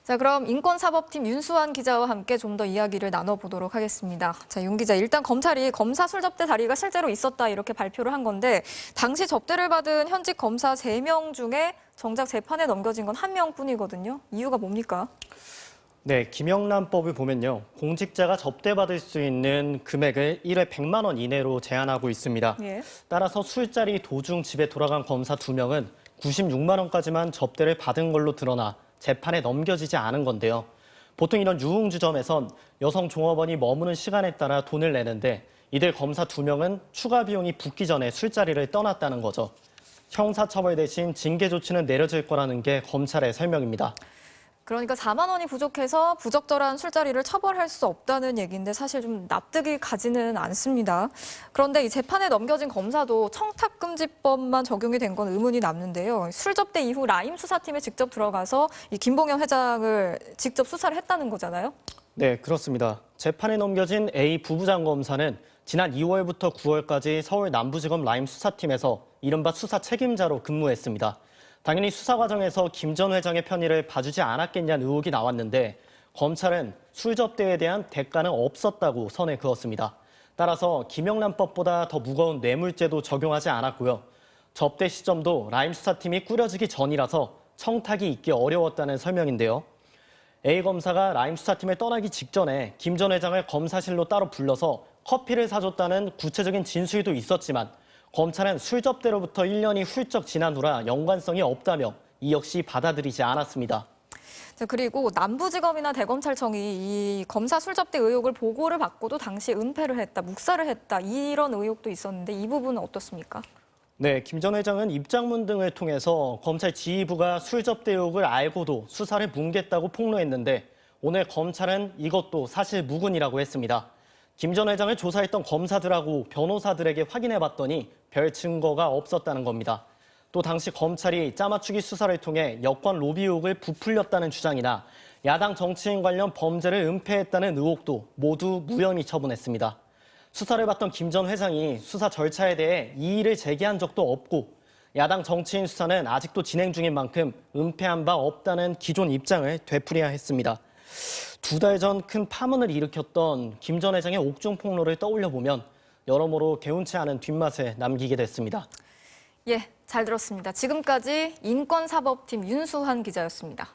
자, 그럼 인권사법팀 윤수환 기자와 함께 좀 더 이야기를 나눠보도록 하겠습니다. 자, 윤 기자, 일단 검찰이 검사 술접대 다리가 실제로 있었다 이렇게 발표를 한 건데 당시 접대를 받은 현직 검사 3명 중에 정작 재판에 넘겨진 건 1명뿐이거든요. 이유가 뭡니까? 네, 김영란법을 보면요. 공직자가 접대받을 수 있는 금액을 1회 100만 원 이내로 제한하고 있습니다. 예. 따라서 술자리 도중 집에 돌아간 검사 2명은 96만 원까지만 접대를 받은 걸로 드러나 재판에 넘겨지지 않은 건데요. 보통 이런 유흥주점에선 여성 종업원이 머무는 시간에 따라 돈을 내는데 이들 검사 2명은 추가 비용이 붙기 전에 술자리를 떠났다는 거죠. 형사처벌 대신 징계 조치는 내려질 거라는 게 검찰의 설명입니다. 그러니까 4만 원이 부족해서 부적절한 술자리를 처벌할 수 없다는 얘기인데 사실 좀 납득이 가지는 않습니다. 그런데 이 재판에 넘겨진 검사도 청탁금지법만 적용이 된 건 의문이 남는데요. 술접대 이후 라임 수사팀에 직접 들어가서 이 김봉현 회장을 직접 수사를 했다는 거잖아요. 네, 그렇습니다. 재판에 넘겨진 A 부부장 검사는 지난 2월부터 9월까지 서울 남부지검 라임 수사팀에서 이른바 수사 책임자로 근무했습니다. 당연히 수사 과정에서 김 전 회장의 편의를 봐주지 않았겠냐는 의혹이 나왔는데 검찰은 술접대에 대한 대가는 없었다고 선에 그었습니다. 따라서 김영란법보다 더 무거운 뇌물죄도 적용하지 않았고요. 접대 시점도 라임 수사팀이 꾸려지기 전이라서 청탁이 있기 어려웠다는 설명인데요. A 검사가 라임 수사팀을 떠나기 직전에 김 전 회장을 검사실로 따로 불러서 커피를 사줬다는 구체적인 진술도 있었지만 검찰은 술접대로부터 1년이 훌쩍 지난 후라 연관성이 없다며 이 역시 받아들이지 않았습니다. 자, 그리고 남부지검이나 대검찰청이 이 검사 술접대 의혹을 보고를 받고도 당시 은폐를 했다, 묵살을 했다 이런 의혹도 있었는데 이 부분은 어떻습니까? 네, 김 전 회장은 입장문 등을 통해서 검찰 지휘부가 술접대 의혹을 알고도 수사를 뭉갰다고 폭로했는데 오늘 검찰은 이것도 사실 무근이라고 했습니다. 김 전 회장을 조사했던 검사들하고 변호사들에게 확인해봤더니 별 증거가 없었다는 겁니다. 또 당시 검찰이 짜맞추기 수사를 통해 여권 로비 의혹을 부풀렸다는 주장이나 야당 정치인 관련 범죄를 은폐했다는 의혹도 모두 무혐의 처분했습니다. 수사를 받던 김 전 회장이 수사 절차에 대해 이의를 제기한 적도 없고 야당 정치인 수사는 아직도 진행 중인 만큼 은폐한 바 없다는 기존 입장을 되풀이해야 했습니다. 2달 전 큰 파문을 일으켰던 김 전 회장의 옥중 폭로를 떠올려 보면 여러모로 개운치 않은 뒷맛을 남기게 됐습니다. 예, 잘 들었습니다. 지금까지 인권사법팀 윤수환 기자였습니다.